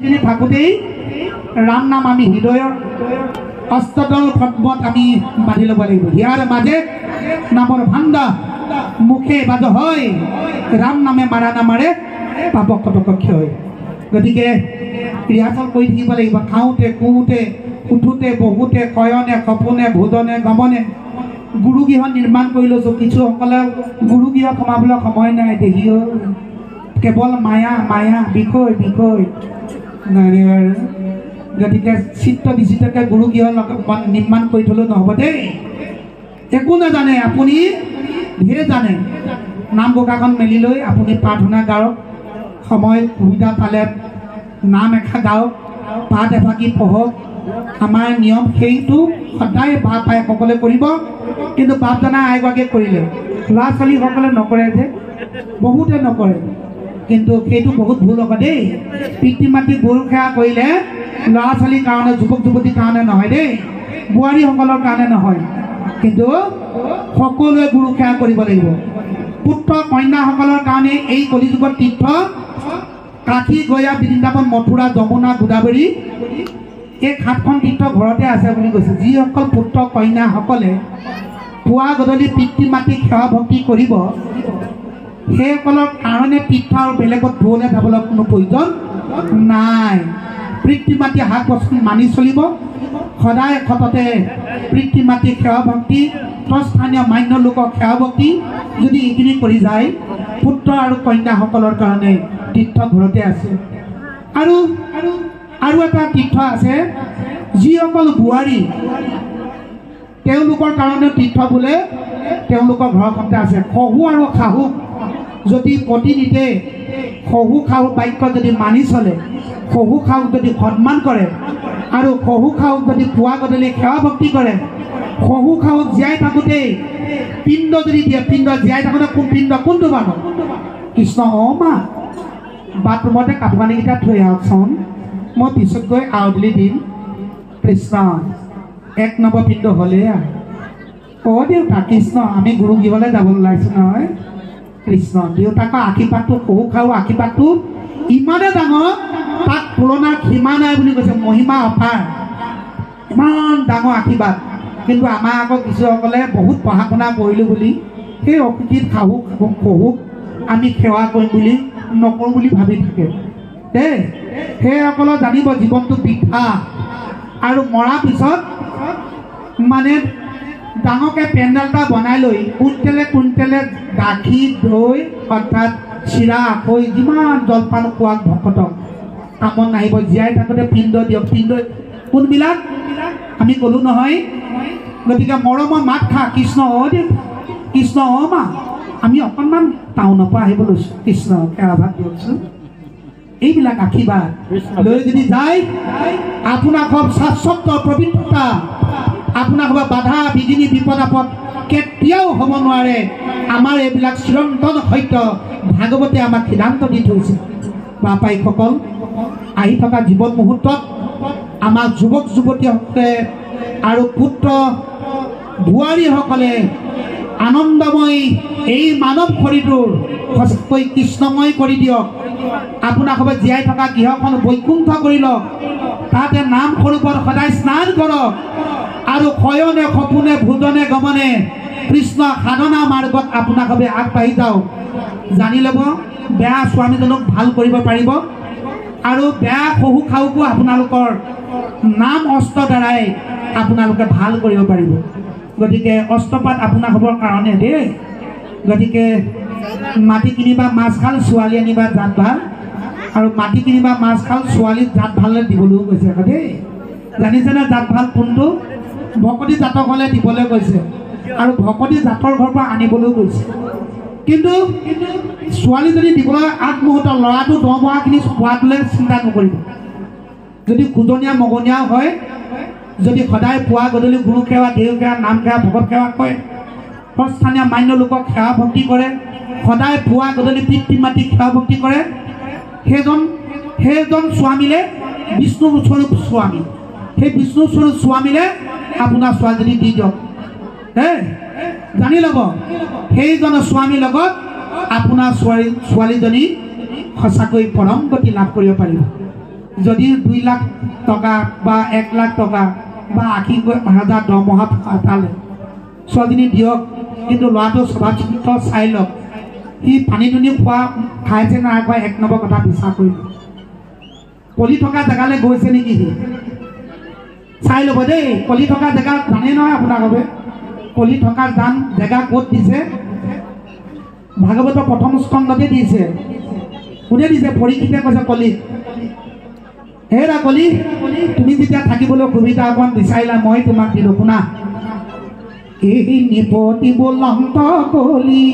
থাকোঁতেই ৰাম নাম আমি হৃদয়ৰ অষ্টদল পদ্মত আমি বান্ধি ল'ব লাগিব। ইয়াৰ মাজে নামৰ ভাণ্ডা মুখে বাজ হয়, ৰাম নামে মাৰা নামাৰে পাপক কটক ক্ষয়। গতিকে ৰিহাৰ্চল কৰি থাকিব লাগিব। খাওঁতে শুওঁতে উঠোঁতে বহোঁতে শয়নে সপোনে ভোজনে গমনে গুৰুগৃহ নিৰ্মাণ কৰি লৈছোঁ। কিছুসকলে গুৰুগৃহ কমাবলৈ সময় নাই। দেহি কেৱল মায়া মায়া বিষয় বিষয়। গতিকে চিত্ৰ বিচিত্ৰকৈ গুৰুগৃহ নিৰ্মাণ কৰি থ'লেও নহ'ব দেই। একো নাজানে আপুনি ধীৰ জানে। নাম বোকাখন মেলি লৈ আপুনি প্ৰাৰ্থনা গাওক, সময় সুবিধা পালে নাম এষাৰ গাওক, পাঠ এফাকি পঢ়ক। আমাৰ নিয়ম সেইটো সদায় বাপ ভাইসকলে কৰিব, কিন্তু বাপ জনা আইগৰাকীয়ে কৰিলে, ল'ৰা ছোৱালীসকলে নকৰে যে, বহুতে নকৰে। কিন্তু সেইটো বহুত ভুল হ'ব দেই। পিতৃ মাতৃ গৰু সেৱা কৰিলে ল'ৰা ছোৱালীৰ কাৰণে, যুৱক যুৱতীৰ কাৰণে নহয় দেই, বোৱাৰীসকলৰ কাৰণে নহয়, কিন্তু সকলোৱে গুৰু সেৱা কৰিব লাগিব। পুত্ৰ কন্যাসকলৰ কাৰণে এই কলিযুগৰ তীৰ্থ কাশী গয়া বৃন্দাবন মথুৰা যমুনা গোদাবৰী এই 7খন তীৰ্থ ঘৰতে আছে বুলি কৈছে। যিসকল পুত্ৰ কন্যাসকলে পুৱা গধূলি পিতৃ মাতৃক সেৱা ভক্তি কৰিব, সেইসকলৰ কাৰণে তীৰ্থ আৰু বেলেগত দূৰলৈ যাবলৈ কোনো প্ৰয়োজন নাই। পিতৃ মাতৃ হাত বচন মানি চলিব, সদায় সততে পিতৃ মাতৃক সেৱা ভক্তি, স্থানীয় মান্য লোকক সেৱা ভক্তি যদি এইখিনি কৰি যায়, পুত্ৰ আৰু কন্যাসকলৰ কাৰণে তীৰ্থ ঘৰতে আছে। আৰু আৰু এটা তীৰ্থ আছে, যিসকল বোৱাৰী তেওঁলোকৰ কাৰণে তীৰ্থ বোলে তেওঁলোকৰ ঘৰখনতে আছে। শহু আৰু শাহুক যদি প্ৰতিনিধে শহু শাহুক বাক্য যদি মানি চলে, শহু শাহুক যদি সন্মান কৰে, আৰু শহু শাহুক যদি পুৱা গধূলি সেৱা ভক্তি কৰে, শহু শাহুক জীয়াই থাকোঁতেই পিণ্ড যদি দিয়ে, পিণ্ড জীয়াই থাকোঁতে কোন পিণ্ড কোনটো মানুহ? কৃষ্ণ। মা বাথৰুমতে কাপোৰ কানিকেইটা থৈ আহকচোন, মই পিছত গৈ আউডলি দিম। কৃষ্ণ 1 নম্বৰ পিণ্ড হ'লেই দেউতা কৃষ্ণ, আমি গুৰু গৃহলৈ যাব ওলাইছোঁ নহয়। কৃষ্ণ দেউতাকৰ আশীৰ্বাদটো, শহু শাহু আশীৰ্বাদটো ইমানেই ডাঙৰ, তাক তুলনাৰ সীমা নাই বুলি কৈছে। মহিমা অপাৰ, ইমান ডাঙৰ আশীৰ্বাদ। কিন্তু আমাৰ আকৌ কিছুসকলে বহুত পঢ়া শুনা কৰিলোঁ বুলি সেই অশিক্ষিত শাহুক শহুক আমি সেৱা কৰিম বুলি নকৰোঁ বুলি ভাবি থাকে দেই। সেইসকলে জানিব জীৱনটো বৃথা, আৰু মৰাৰ পিছত মানে ডাঙৰকৈ পেণ্ডেল এটা বনাই লৈ কুইণ্টেলে কুইণ্টেলে গাখীৰ দৈ অৰ্থাৎ চিৰা আখৈ যিমান জলপান খোৱাক ভকতক কামত নাহিব। জীয়াই থাকোঁতে পিণ্ড দিয়ক। পিণ্ড কোনবিলাক আমি ক'লোঁ নহয়। গতিকে মৰমৰ মাত খা, কৃষ্ণ দেউ কৃষ্ণ মা, আমি অকণমান টাউনৰ পৰা আহিব লৈছোঁ, কৃষ্ণ সেৱা ভাগ দিয়কচোন। এইবিলাক আশীৰ্বাদ লৈ যদি যায়, আপোনাৰ ঘৰ শাশ্বত পবিত্ৰতা, আপোনাৰ ঘৰ বাধা বিঘিনি বিপদ আপদ কেতিয়াও হ'ব নোৱাৰে। আমাৰ এইবিলাক চিৰন্তন সত্য ভাগৱতে আমাক সিদ্ধান্ত দি থৈছে। বাপাইসকল, আহি থকা জীৱন মুহূৰ্তত আমাৰ যুৱক যুৱতীসকলে আৰু পুত্ৰ বোৱাৰীসকলে আনন্দময় এই মানৱ শৰীৰটোৰ সঁচাকৈ কৃষ্ণময় কৰি দিয়ক। আপোনালোকে জীয়াই থকা গৃহখন বৈকুণ্ঠ কৰি লওক, তাতে নাম স্বৰূপত সদায় স্নান কৰক, আৰু শয়নে সপোনে ভোজনে গমনে কৃষ্ণ সাধনা মাৰ্গত আপোনালোকে আগবাঢ়ি যাওক। জানি ল'ব, বেয়া স্বামীজনক ভাল কৰিব পাৰিব, আৰু বেয়া শহু শাহুকো আপোনালোকৰ নাম অস্ত্ৰ দ্বাৰাই আপোনালোকে ভাল কৰিব পাৰিব। গতিকে অস্ত্ৰপাত আপোনালোকৰ কাৰণে দেই। গতিকে মাটি কিনিবা মাছ খাল, ছোৱালী আনিবা জাত ভাল, আৰু মাটি কিনিবা মাছ খাল, ছোৱালীক জাত ভাললৈ দিবলৈও কৈছে দেই। জানিছেনে জাত ভাল কোনটো? ভকতি জাতক হ'লে দিবলৈ কৈছে, আৰু ভকতি জাতৰ ঘৰৰ পৰা আনিবলৈও কৈছে। কিন্তু ছোৱালী যদি দিবলৈ আগমুহূৰ্ত, ল'ৰাটো দৰমহাখিনি পোৱাটোলৈ চিন্তা নকৰিব। যদি খুজনীয়া মগনীয়া হয়, যদি সদায় পুৱা গধূলি গুৰু সেৱা, দেউ সেৱা, নাম সেৱা, ভকত সেৱা কৰে, স্থানীয় মান্য লোকক সেৱা ভক্তি কৰে, সদায় পুৱা গধূলি পিতৃ মাতৃক সেৱা ভক্তি কৰে, সেইজন স্বামীলে বিষ্ণুৰ স্বৰূপ স্বামী। সেই বিষ্ণুৰ স্বৰূপ স্বামীলে আপোনাৰ ছোৱালীজনী দি দিয়ক দেই। জানি ল'ব, সেইজন স্বামীৰ লগত আপোনাৰ ছোৱালীজনী সঁচাকৈ পৰম গতি লাভ কৰিব পাৰিব। যদি 2 লাখ টকা বা 1 লাখ টকা বা 80,000 দৰমহা পালে ছোৱালীজনী দিয়ক, কিন্তু ল'ৰাটো স্বভাৱ চৰিত্ৰ চাই লওক, সি পানী দুনি খোৱা খাইছে নাই খোৱা 1 নম্বৰ কথা বিচাৰ কৰিব। কলি থকা জেগালৈ গৈছে নেকি সি চাই ল'ব দেই। কলি থকা জেগা জানে নহয় আপোনালোকে, কলি থকা জেগা ক'ত দিছে? ভাগৱতৰ 1ম স্কন্ধতে দিছে। কোনে দিছে? পৰীক্ষিতে কৈছে কলিক, হেৰা কলি, তুমি যেতিয়া থাকিবলৈ সুবিধা অকণ বিচাৰিলা মই তোমাক দিলোঁ, শুনা। এই নিপতি বলন্ত কলি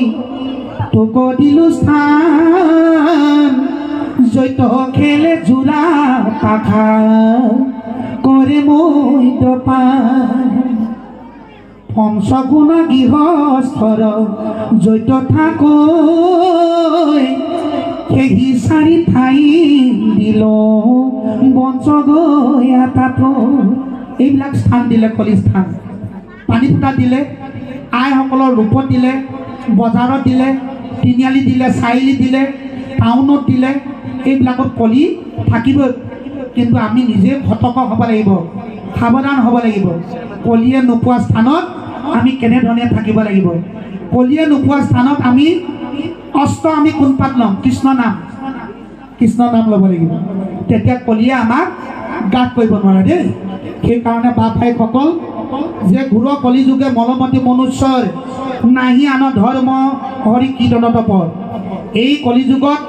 তোক দিলোঁ স্থান, জৈত খেলে জোৰা পাখা কৰে মৈদপান, পঞ্চগুণ গৃহস্থৰ জৈত থাকৈ সেই 4 ঠাই দিল বঞ্চগয়া তাত। এইবিলাক স্থান দিলে, কলি স্থান। পানী ফুটা দিলে, আইসকলৰ ৰূপত দিলে, বজাৰত দিলে, তিনিআলি দিলে, চাৰিআলি দিলে, টাউনত দিলে। এইবিলাকত কলি থাকিবই, কিন্তু আমি নিজে সতৰ্ক হ'ব লাগিব, সাৱধান হ'ব লাগিব। কলিয়ে নোপোৱা স্থানত আমি কেনেধৰণে থাকিব লাগিব। কলিয়ে নোপোৱা স্থানত আমি অস্ত্ৰ আমি কোনপাত ল'ম? কৃষ্ণ নাম, কৃষ্ণ নাম ল'ব লাগিব। তেতিয়া কলিয়ে আমাক গাত কৰিব নোৱাৰে দেই। সেইকাৰণে বাপ ভাইসকল, যে ঘূৰ কলিযুগে মলমতি মনুষ্যৰ নাহি আন ধৰ্ম হৰি কীৰ্তনত পৰ। এই কলিযুগত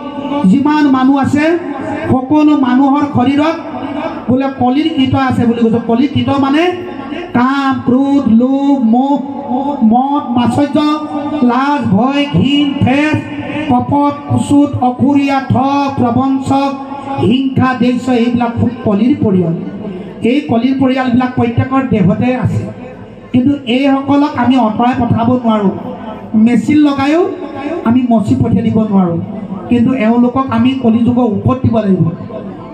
যিমান মানুহ আছে সকলো মানুহৰ শৰীৰত বোলে কলিৰ কীট আছে বুলি কৈছে। কলিৰ কীট মানে কাম, ক্ৰোধ, লোভ, মোহ, মদ, মাৎসৰ্য, লাজ, ভয়, ঘিন, ঠেচ, কপট, কুচুত, অসুৰীয়া, ঠগ, প্ৰবঞ্চক, হিংসা, দ্বেষ, এইবিলাক কলিৰ পৰিয়াল। এই কলিৰ পৰিয়ালবিলাক প্ৰত্যেকৰ দেহতে আছে, কিন্তু এইসকলক আমি আঁতৰাই পঠাব নোৱাৰোঁ। মেচিন লগায়ো আমি মচি পঠিয়াই দিব নোৱাৰোঁ, কিন্তু এওঁলোকক আমি কলিযুগৰ ওপৰত দিব লাগিব।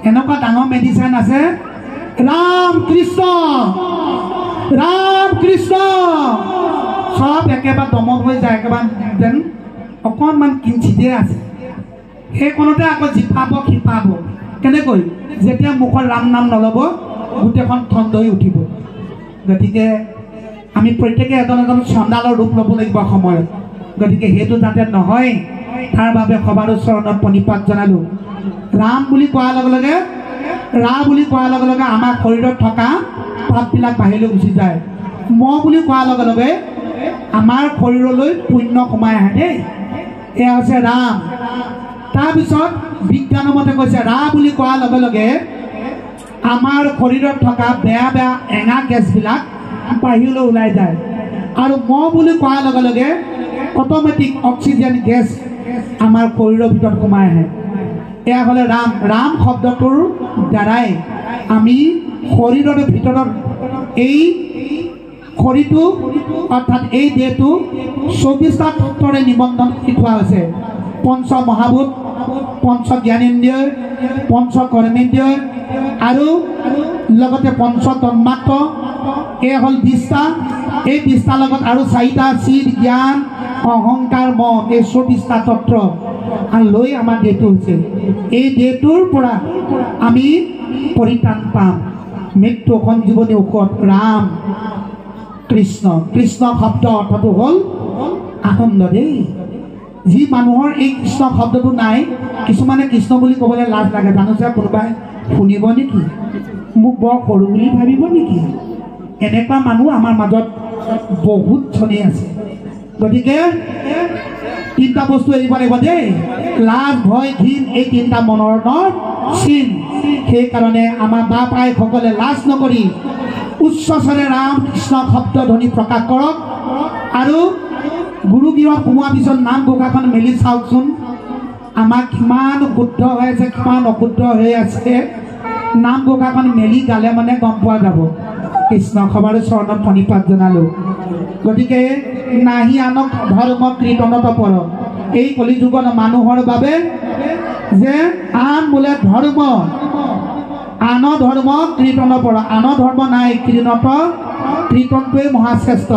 এনেকুৱা ডাঙৰ মেডিচিন আছে, ৰাম কৃষ্ণ ৰাম কৃষ্ণ, সব একেবাৰে দমন হৈ যায়, একেবাৰে যেন অকণমান কিঞ্চিতে আছে। সেইখনতে আকৌ জিপাব শিপাব। কেনেকৈ? যেতিয়া মুখত ৰাম নাম নল'ব গোটেইখন ঠন হৈ উঠিব। গতিকে আমি প্ৰত্যেকে এজন এজন চণ্ডালৰ ৰূপ ল'ব লাগিব সময়ত। গতিকে সেইটো যাতে নহয় তাৰ বাবে সবাৰ চৰণত প্ৰণিপাত জনালোঁ। ৰাম বুলি কোৱাৰ লগে লগে, ৰা বুলি কোৱাৰ লগে লগে আমাৰ শৰীৰত থকা পাপবিলাক বাহিৰলৈ গুচি যায়। ম বুলি কোৱাৰ লগে লগে আমাৰ শৰীৰলৈ পুণ্য সোমাই আহে দেই। এয়া হৈছে ৰাম। তাৰপিছত বিজ্ঞানৰ মতে কৈছে ৰা বুলি কোৱাৰ লগে লগে আমাৰ শৰীৰত থকা বেয়া বেয়া এঙা গেছবিলাক বাহিৰলৈ ওলাই যায়। আৰু ম বুলি কোৱাৰ লগে লগে অট'মেটিক অক্সিজেন গেছ আমাৰ শৰীৰৰ ভিতৰত সোমাই আহে। এয়া হ'লে ৰাম। ৰাম শব্দটোৰ দ্বাৰাই আমি শৰীৰৰ ভিতৰত এই শৰীৰটো অৰ্থাৎ এই দেহটো 24টা তত্ত্বৰে নিবন্ধন কৰি থোৱা হৈছে। পঞ্চ মহাভূত, পঞ্চ জ্ঞানেন্দ্ৰিয়, পঞ্চ কৰ্মেন্দ্ৰিয় আৰু লগতে পঞ্চ তন্মাত্ৰ। এই হ'ল 20টা। এই 20টাৰ লগত আৰু 4টা চিদ, জ্ঞান, অহংকাৰ, মন, এই 24টা তত্ত্ব আৰু লৈ আমাৰ দেহটো হৈছে। এই দেহটোৰ পৰা আমি পৰিত্ৰাণ পাম। মৃত্যু সঞ্জীৱনী ঔষধ ৰাম কৃষ্ণ। কৃষ্ণ শব্দ অৰ্থটো হ'ল আনন্দ দেই। যি মানুহৰ এই কৃষ্ণ শব্দটো নাই, কিছুমানে কৃষ্ণ বুলি ক'বলৈ লাজ লাগে। জানোচা কোনোবাই শুনিব নেকি, মোক বৰ সৰু বুলি ভাবিব নেকি, এনেকুৱা মানুহ আমাৰ মাজত বহুত ধনী আছে। গতিকে 3টা বস্তু এৰিব লাগিব দেই, লাজ, ভয়, ঘিন, এই 3টা মনৰ চিন। সেইকাৰণে আমাৰ বাপ আইসকলে লাজ নকৰি উচ্চস্বৰে ৰাম কৃষ্ণ শব্দ ধ্বনি প্ৰকাশ কৰক। আৰু গুৰু গৃহত সোমোৱাৰ পিছত নাম ঘোষাখন মেলি চাওকচোন, আমাৰ কিমান শুদ্ধ হৈ আছে, কিমান অশুদ্ধ হৈ আছে। নাম ঘোষাখন মেলি গালে মানে গম পোৱা যাব। কৃষ্ণ সবাৰ চৰণত প্ৰণিপাত জনালোঁ। গতিকে নাহি আনক ধৰ্ম কীৰ্তনত পৰ। এই কলিযুগত মানুহৰ বাবে যে আন বোলে ধৰ্ম, আন ধৰ্ম কীৰ্তন পৰ। আন ধৰ্ম নাই, কীৰ্তনটোৱে মহাশ্ৰেষ্ঠ।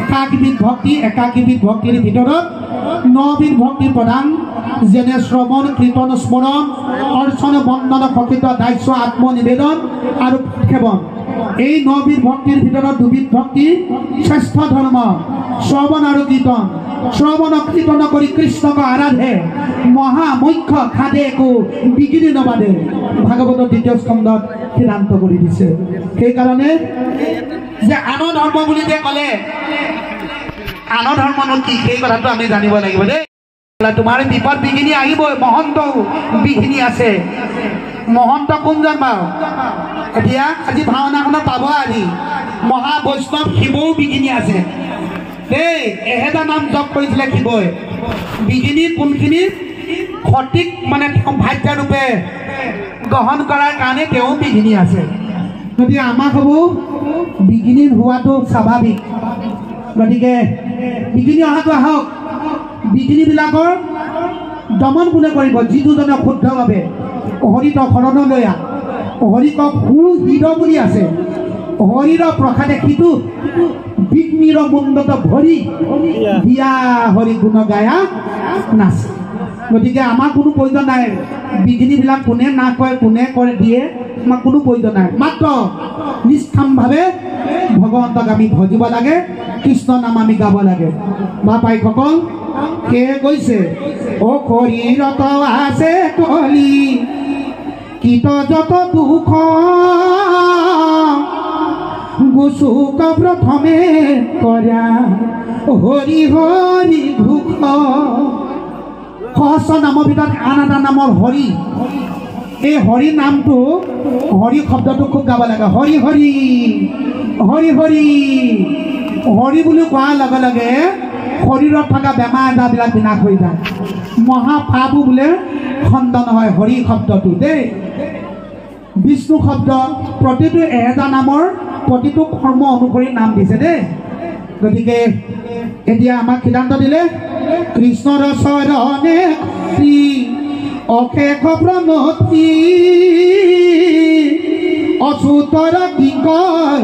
একাকীবিধ ভক্তি, একাকীবিধ ভক্তিৰ ভিতৰত 9বিধ ভক্তি প্ৰধান, যেনে শ্ৰৱণ, কীৰ্তন, স্মৰণ, অৰ্চন বন্দন প্ৰকৃত দায়িত্ব আত্মনিবেদন আৰু সেৱন এই 9বিধ ভক্তিৰ ভিতৰত 2বিধ ভক্তি শ্ৰেষ্ঠ ধৰ্ম শ্ৰৱণ আৰু কীৰ্তন শ্ৰৱণ কীৰ্তন কৰি কৃষ্ণক আৰাধে মহামুখ্য খাদে একো বিঘিনি নবাদে ভাগৱতৰ 2য় স্কন্ধত সিদ্ধান্ত কৰি দিছে সেইকাৰণে যে আন ধৰ্ম বুলি যে ক'লে আন ধৰ্মনো কি সেই কথাটো আমি জানিব লাগিব দেই তোমাৰ বিপদ বিঘিনি আহিবই মহন্ত বিঘিনি আছে মহন্ত কোনজন বাৰু এতিয়া আজি ভাওনাখনত পাব আজি মহা বৈষ্ণৱ শিৱও বিঘিনি আছে দেই 1000 নাম জপ কৰিছিলে শিৱই বিঘিনি কোনখিনি সঠিক মানে ভাগ্যৰূপে গ্ৰহণ কৰাৰ কাৰণে তেওঁ বিঘিনি আছে গতিকে আমাক হ'ব বিঘিনি হোৱাটো স্বাভাৱিক গতিকে বিঘিনি অহাটো আহক বিঘিনিবিলাকৰ দমন কোনে কৰিব যিজনে শুদ্ধভাৱে হৰিত শৰণলৈ হৰিক সুহৃদ বুলি আছে হৰিৰ প্ৰসাদে সিটো বিঘ্নিৰ মুণ্ডত ভৰি দিয়া হৰি গুণ গায়া নাচে গতিকে আমাৰ কোনো প্ৰয়োজন নাই বিঘিনিবিলাক কোনে না কয় কোনে কৰে দিয়ে আমাৰ কোনো প্ৰয়োজন নাই মাত্ৰ নিষ্কামভাৱে ভগৱন্তক আমি ভজিব লাগে কৃষ্ণ নাম আমি গাব লাগে বা পাইকসকল সেয়ে কৈছে অ শৰীৰত আছে কলি কীট যত দুখ গোচুক প্ৰথমে কৰা হৰি হৰি ঘোষ সহস্ৰ নামৰ ভিতৰত আন এটা নামৰ হৰি এই হৰি নামটো হৰি শব্দটো খুব গাব লাগে হৰি হৰি হৰি হৰি হৰি বুলি কোৱাৰ লগে লগে শৰীৰত থকা বেমাৰ আজাৰবিলাক বিনাশ হৈ যায় মহাপাপো বোলে খণ্ডন হয় হৰি শব্দটো দেই বিষ্ণু শব্দ প্ৰতিটো 1000 নামৰ প্ৰতিটো কৰ্ম অনুসৰি নাম দিছে দেই গতিকে এতিয়া আমাক সিদ্ধান্ত দিলে কৃষ্ণৰ চৰণে শ্ৰী অশেষ প্ৰণতি অচুতৰ কিংকৰ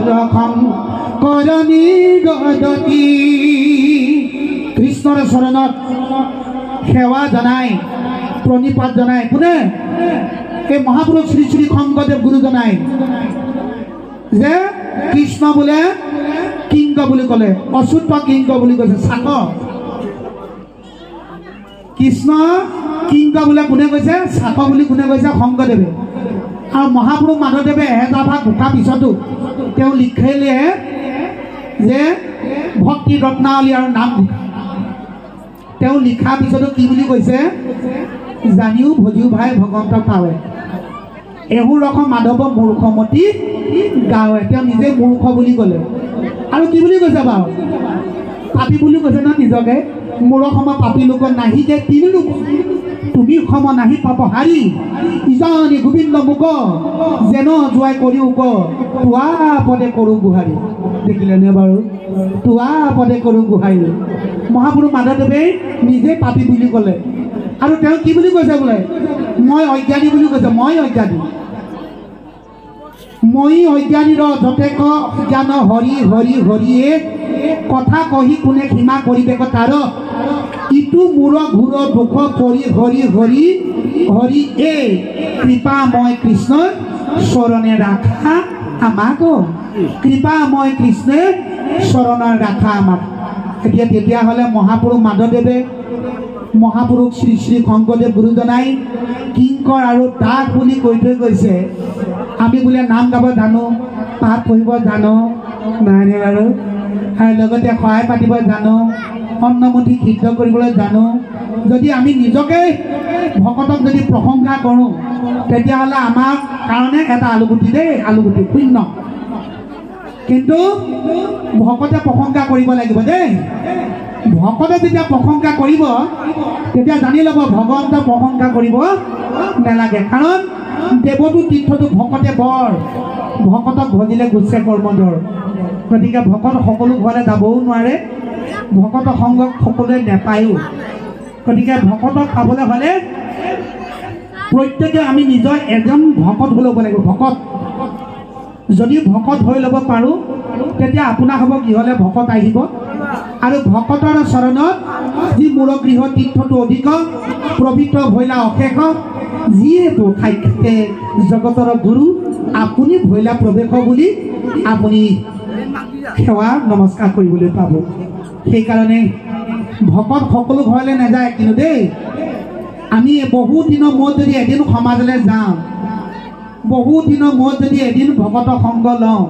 কৰণী গদতি কৃষ্ণৰ চৰণত সেৱা জনাই প্ৰণিপাত জনাই কোনে এই মহাপুৰুষ শ্ৰী শ্ৰী শংকৰদেৱ গুৰু জনাই যে কৃষ্ণ বোলে কিংক বুলি ক'লে অচ্যুত কিংক বুলি কৈছে চাক কৃষ্ণ কিংক বোলে কোনে কৈছে চাক বুলি কোনে কৈছে শংকৰদেৱে আৰু মহাপুৰুষ মাধৱদেৱে 1000 ভাগ ঘোষাৰ পিছতো তেওঁ লিখিলে যে ভক্তি ৰত্নাৱলী আৰু নাম তেওঁ লিখাৰ পিছতো কি বুলি কৈছে জানিও ভজিও ভাই ভগৱন্তক পাৱে এহু ৰকম মাধৱ মূৰ্খমতী গাঁৱে তেওঁ নিজে মূৰ্খ বুলি ক'লে আৰু কি বুলি কৈছে বাৰু পাপী বুলি কৈছে ন নিজকে মোৰ সম পাপী লোক নাহি যে তিনি লোক তুমি সম নাহি পাপ হাৰি ইজানি গোবিন্দ মুক যেন জোৱাই কৰি উক তোৱা পদে কৰোঁ গুহাৰি দেখিলেনে বাৰু তোৱা পদে কৰোঁ গুহাৰি মহাপুৰুষ মাধৱদেৱে নিজে পাপী বুলি ক'লে আৰু তেওঁ কি বুলি কৈছে বোলে মই অজ্ঞানী বুলি কৈছে মই অজ্ঞানীৰ যতেক জ্ঞান হৰি হৰি হৰিয়ে কথা কহি কোনে সীমা কৰিবে তাৰ ইটো মূৰ ঘূৰ দুখ পৰি হৰি হৰি হৰি এ কৃপা মই কৃষ্ণ চৰণে ৰাখা আমাক কৃপা মই কৃষ্ণে চৰণে ৰাখা আমাক এতিয়া তেতিয়াহ'লে মহাপুৰুষ মাধৱদেৱে মহাপুৰুষ শ্ৰী শ্ৰী শংকৰদেৱ গুৰুজনাই কিংকৰ আৰু দাস বুলি কৈ থৈ গৈছে আমি বোলে নাম গাব জানো পাঠ পঢ়িব জানো নাইনে বাৰু আৰু লগতে সহায় পাতিব জানো অন্নমুঠি সিদ্ধ কৰিবলৈ জানো যদি আমি নিজকে ভকতক যদি প্ৰশংসা কৰোঁ তেতিয়াহ'লে আমাৰ কাৰণে এটা আলুগুটি দেই আলুগুটি শূন্য কিন্তু ভকতে প্ৰশংসা কৰিব লাগিব দেই ভকতে যেতিয়া প্ৰশংসা কৰিব তেতিয়া জানি ল'ব ভগৱন্তে প্ৰশংসা কৰিব নালাগে কাৰণ দেৱতো তীৰ্থটো ভকতে বৰ ভকতক ভজিলে গুচে কৰ্মদৰ গতিকে ভকত সকলো ঘৰলৈ যাবও নোৱাৰে ভকত সংগ সকলোৱে নেপায়ো গতিকে ভকতক পাবলৈ হ'লে প্ৰত্যেকে আমি নিজৰ এজন ভকত হৈ ল'ব লাগিব ভকত যদি ভকত হৈ ল'ব পাৰোঁ তেতিয়া আপোনাৰ হ'ব কি হ'লে ভকত আহিব আৰু ভকতৰ চৰণত যি মূৰ গৃহ তীৰ্থটো অধিক পবিত্ৰ ভৈলা অশেষ যিহেতু সাক্ষাতে জগতৰ গুৰু আপুনি ভৈলা প্ৰৱেশ বুলি আপুনি সেৱা নমস্কাৰ কৰিবলৈ পাব। সেইকাৰণে ভকত সকলো ঘৰলৈ নাযায়, কিন্তু দেই আমি বহু দিনৰ মূৰত যদি এদিন সমাজলৈ যাওঁ, বহু দিনৰ মূৰত যদি এদিন ভকতৰ সংগ লওঁ,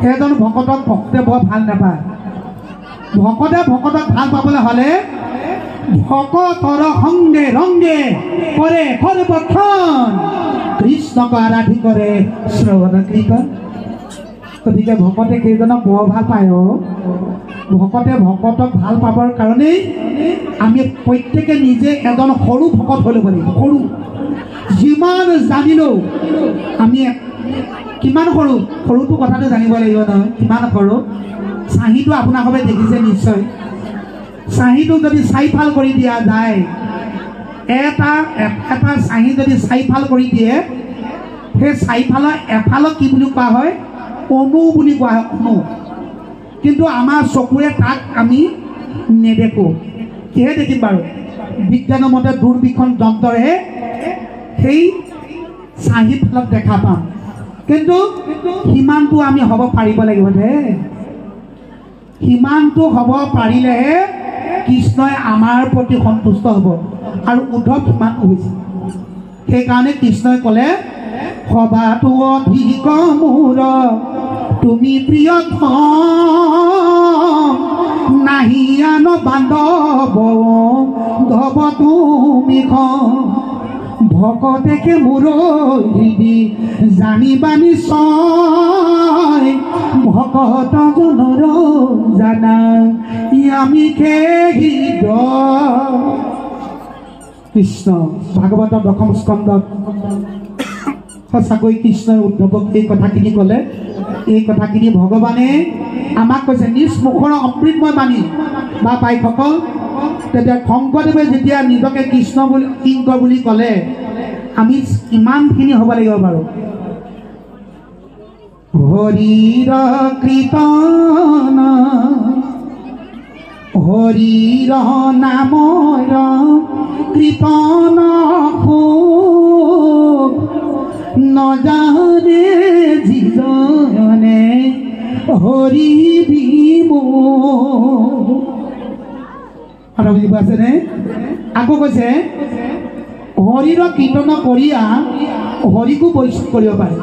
সেইজন ভকতক ভকতে বৰ ভাল নাপায়। ভকতে ভকতক ভাল পাবলৈ হ'লে ভকতৰ সংগে ৰংগে কৰে সৰ্বক্ষণ কৃষ্ণক আৰাধি কৰে শ্ৰৱণ কীৰ্তন। গতিকে ভকতে কেইজনক বৰ ভাল পায়। ভকতে ভকতক ভাল পাবৰ কাৰণেই আমি প্ৰত্যেকে নিজে এজন সৰু ভকত হৈ ল'ব লাগিব। সৰু যিমান জানিলেও আমি কিমান সৰু, সৰুটো কথাটো জানিব লাগিব নহয়। কিমান সৰু চাহীটো আপোনালোকে দেখিছে নিশ্চয়। চাহীটো যদি চাৰিফাল কৰি দিয়া যায়, এটা চাহী যদি চাৰিফাল কৰি দিয়ে, সেই চাৰিফালৰ এফালক কি বুলি কোৱা হয়? অনু বুলি কোৱা হয়, অনু। কিন্তু আমাৰ চকুৰে তাক আমি নেদেখোঁ। কিহে দেখিম বাৰু? বিজ্ঞানৰ মতে দূৰবীক্ষণ যন্ত্ৰৰে সেই চাৰিফালক দেখা পাম। কিন্তু সিমানটো আমি হ'ব পাৰিব লাগিব দেই। সিমানটো হ'ব পাৰিলেহে কৃষ্ণই আমাৰ প্ৰতি সন্তুষ্ট হ'ব। আৰু উদ্ধৱ সিমানটো হৈছে। সেইকাৰণে কৃষ্ণই ক'লে সবাতো অধিক মোৰ তুমি প্ৰিয় নাহি আন বান্ধৱ ধব তুমি ভকতেকে মোৰ হৃদি জানিবা নিশ্চয় ভকত জনৰ জানা আমি কৃষ্ণ ভাগৱতৰ 10ম স্কন্ধত সঁচাকৈ কৃষ্ণই উদ্ধৱক এই কথাখিনি ক'লে। এই কথাখিনি ভগৱানে আমাক কৈছে নিজ মুখৰ অমৃতময় বাণী বা বাইসকল। তেতিয়া শংকৰদেৱে যেতিয়া নিজকে কৃষ্ণ বুলি কিংকৰ বুলি ক'লে, আমি কিমানখিনি হ'ব লাগিব বাৰু? হৰিৰ কীৰ্তন হৰিৰ নামৰ কীৰ্তন নজানে যিজনে হৰি দিব। কথা বুজি পাইছেনে? আকৌ কৈছে হৰিৰ কীৰ্তন কৰিয়া হৰিকো বৈশ্য কৰিব পাৰে।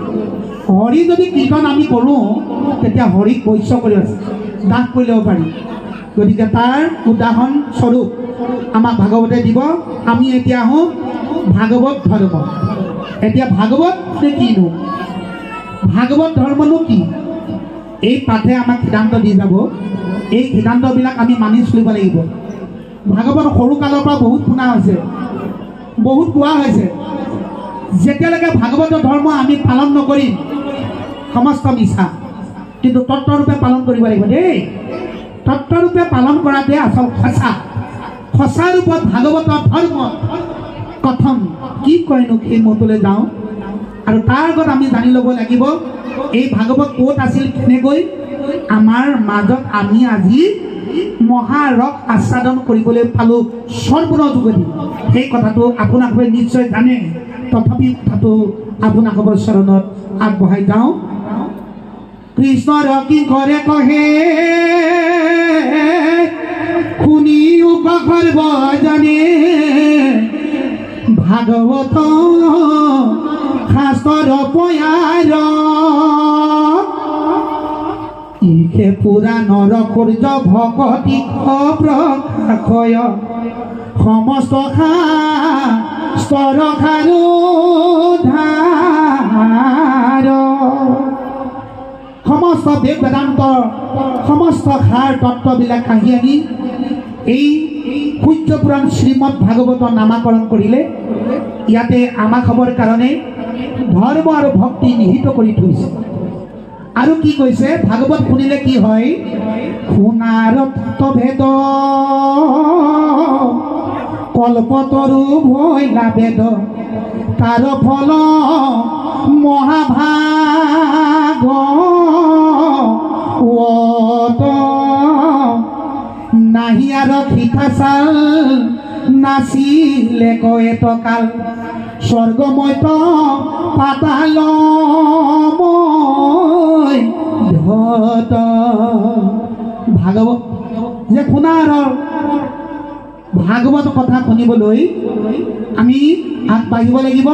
হৰি যদি কীৰ্তন আমি কৰোঁ, তেতিয়া হৰিক বৈশ্য কৰিব দাস কৰি ল'ব পাৰি। গতিকে তাৰ উদাহৰণ স্বৰূপ আমাক ভাগৱতে দিব। আমি এতিয়া আহোঁ ভাগৱত ধৰ্ম। এতিয়া ভাগৱত কিনো? ভাগৱত ধৰ্মনো কি? এই পাঠে আমাক সিদ্ধান্ত দি যাব। এই সিদ্ধান্তবিলাক আমি মানি চলিব লাগিব। ভাগৱত সৰুকালৰ পৰা বহুত শুনা হৈছে, বহুত কোৱা হৈছে। যেতিয়ালৈকে ভাগৱত ধৰ্ম আমি পালন নকৰিম, সমস্ত মিছা। কিন্তু তত্ত্বৰূপে পালন কৰিব লাগিব দেই। তত্ত্বৰূপে পালন কৰাটোৱে আচল সঁচা। সঁচা ৰূপত ভাগৱতৰ ধৰ্ম কথম কি কয়নো সেই মতলৈ যাওঁ। আৰু তাৰ আগত আমি জানি ল'ব লাগিব এই ভাগৱত ক'ত আছিল, কেনেকৈ আমাৰ মাজত আমি আজি মহাৰস আস্বাদন কৰিবলৈ পালোঁ সৰ্বনৰ যোগেদি। সেই কথাটো আপোনালোকে নিশ্চয় জানে। তথাপি কথাটো আপোনালোকৰ চৰণত আগবঢ়াই যাওঁ। কৃষ্ণৰ কি কৰে কহে শুনি উপসৰ্ব জানে ভাগৱত শাস্ত্ৰৰ পয়াৰ ইহে পুৰাণৰ সূৰ্য ভকতি প্ৰকাশয় সমস্ত শাস্ত্ৰৰ সাৰোধাৰ। সমস্ত বেদ বেদান্তৰ সমস্ত সাৰ তত্ত্ববিলাক কাঢ়ি আনি এই সূৰ্য পুৰাণ শ্ৰীমদ ভাগৱতৰ নামাকৰণ কৰিলে। ইয়াতে আমাক হ'বৰ কাৰণে ধৰ্ম আৰু ভক্তি নিহিত কৰি থৈছে। আৰু কি কৈছে? ভাগৱত শুনিলে কি হয়? শুনাৰ তত্ত্বভেদ কল্পতৰু ভৈলা বেদ তাৰ ফল মহাভাগৱত নাহি আৰু শিখা চাল নাছিলে কয়েত কাল স্বৰ্গময় পাতালময় ধত ভাগৱত যে শুনাৰ ভাগৱত কথা শুনিবলৈ আমি আগবাঢ়িব লাগিব।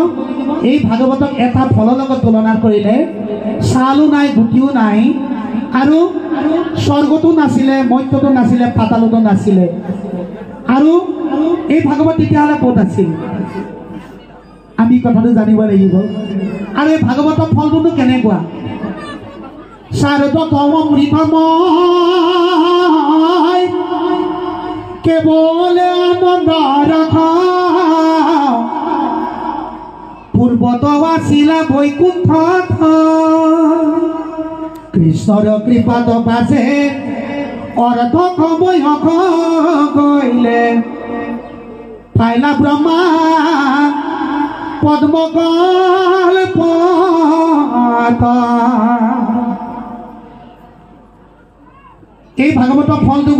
এই ভাগৱতক এটা ফলৰ লগত তুলনা কৰিলে ছালো নাই, গুটিও নাই, আৰু স্বৰ্গতো নাছিলে, মৰ্ত্যতো নাছিলে, পাতালতো নাছিলে। আৰু এই ভাগৱত তেতিয়াহ'লে ক'ত আছিল আমি কথাটো জানিব লাগিব। আৰু এই ভাগৱতৰ ফলটোনো কেনেকুৱা? শাৰদতম অমৃতময় কেৱল আনন্দ ৰখা পূৰ্বত আছিলা বৈকুণ্ঠ কৃষ্ণৰ কৃপাত বাজে অৰ্ধ সময় গৈলে পাইলা ব্ৰহ্মা পদ্মকল এই ভাগৱতৰ ফলটো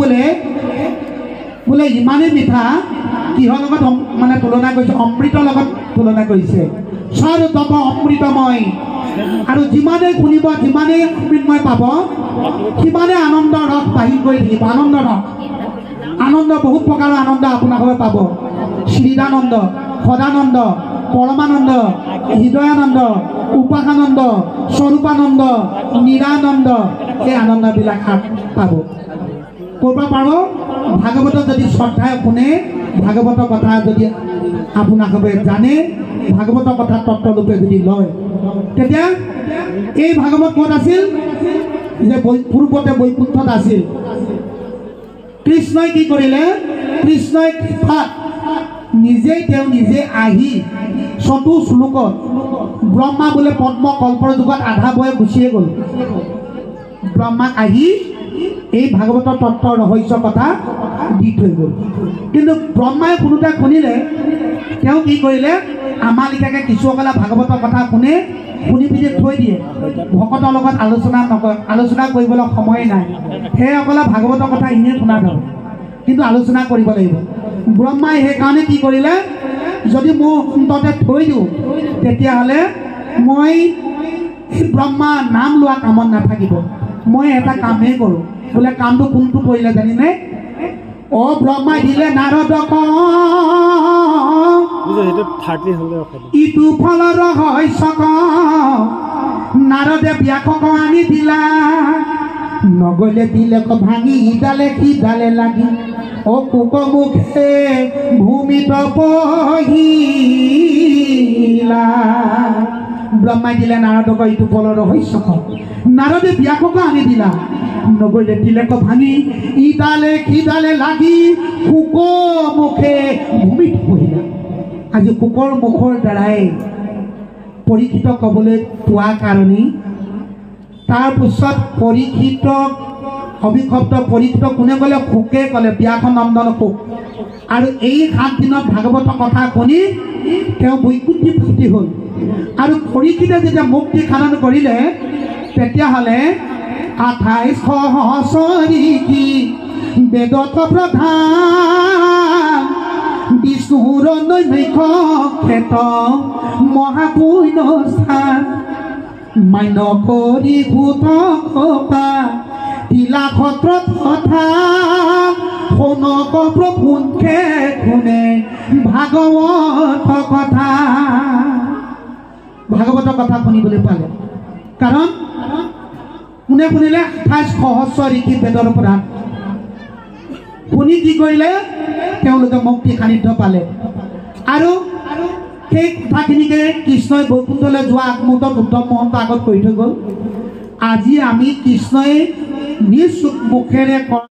বোলে ইমানেই মিঠা, কিহৰ লগত মানে তুলনা কৰিছে? অমৃতৰ লগত তুলনা কৰিছে। স্বৰ্গত অমৃতময়, আৰু যিমানেই শুনিব, যিমানেই অমৃতময় পাব, সিমানে আনন্দ ৰস বাঢ়ি গৈ থাকিব। আনন্দ ৰস, আনন্দ বহুত প্ৰকাৰৰ আনন্দ আপোনালোকে পাব। শ্ৰীদানন্দ, সদানন্দ, পৰমানন্দ, হৃদয়ানন্দ, উপাসানন্দ, স্বৰূপানন্দ, নিৰানন্দ, এই আনন্দবিলাক পাব। ক'ৰ পৰা পাব? ভাগৱতত যদি শ্ৰদ্ধাই শুনে, ভাগৱতৰ কথা যদি আপোনালোকে জানে, ভাগৱতৰ কথা তত্ত্বৰূপে যদি লয়, তেতিয়া এই ভাগৱত ক'ত আছিল? যে পূৰ্বতে বৈকুণ্ঠত আছিল। কৃষ্ণই কি কৰিলে? কৃষ্ণই কৃপাত তেওঁ নিজে আহি ৪টো শ্লোকত ব্ৰহ্মা বোলে পদ্ম কল্পৰ যুগত আধা বয়ে গুচিয়ে গ'ল। ব্ৰহ্মাক আহি এই ভাগৱতৰ তত্ত্বৰ ৰহস্য কথা দি থৈ গ'ল। কিন্তু ব্ৰহ্মাই শুনিলে তেওঁ কি কৰিলে? আমাৰ লিখাকে কিছুসকলে ভাগৱতৰ কথা শুনি পিনি থৈ দিয়ে। ভকতৰ লগত আলোচনা কৰিবলৈ সময় নাই, সেইসকলে ভাগৱতৰ কথা এনেই শুনা ধৰে, কিন্তু আলোচনা কৰিব লাগিব। ব্ৰহ্মাই সেইকাৰণে কি কৰিলে? যদি মোৰ অন্ততে থৈ দিওঁ, তেতিয়াহ'লে মই ব্ৰহ্মা নাম লোৱা কামত নাথাকিব। মই এটা কামেই কৰোঁ। বোলে কামটো কোনটো কৰিলে জানিনে? ব্ৰহ্মাই দিলে নাৰদক ইটো ফলৰ ৰহস্য নাৰদে ব্যাসক আনি দিলা, নগলে দিলে ভাঙি ইডালে সিডালে লাগি কুক মুখে ভূমিত পহিলা। ব্ৰহ্মাই দিলে নাৰদক ইটো ফলৰ ৰহস্য, নাৰদে ব্যাসক আনি দিলা, নগলে দিলে ভাঙি ইডালে সিডালে লাগি কুক মুখে ভূমিত পহিলা। আজি কুকৰ মুখৰ দ্বাৰাই পৰীক্ষিত ক'বলৈ পোৱা কাৰণেই তাৰপিছত পৰীক্ষিতক অভিশব্দ পৰীক্ষিত কোনে ক'লে? শুকে ক'লে, ব্যাসনন্দন শুক। আৰু এই 7 দিনত ভাগৱতৰ কথা শুনি তেওঁ বৈকুণ্ঠী প্ৰাপ্তি হ'ল। আৰু পৰীক্ষিতে যেতিয়া মুক্তি সাধন কৰিলে, তেতিয়াহ'লে 28 সহস্ৰী বেদত প্ৰধান বিষ্ণুৰ নৈমিষ ক্ষেত্ৰ মহাপুণ্য স্থান মান্য কৰি ভূত কপা তিলা সত্ৰ তথা শুনক প্ৰভুকে শুনে ভাগৱত কথা। ভাগৱতৰ কথা শুনিবলৈ পালে, কাৰণ কোনে শুনিলে? 28 সহস্ৰ ঋষি বেদৰ প্ৰধান শুনি কি কৰিলে? তেওঁলোকে মুক্তি সান্নিধ্য পালে। আৰু সেই কথাখিনিকে কৃষ্ণই বৈকুণ্ঠলৈ যোৱা আগমুহূৰ্তত উদ্ধৱ মহন্ত আগত কৰি থৈ গ'ল। আজি আমি কৃষ্ণই নিজ মুখেৰে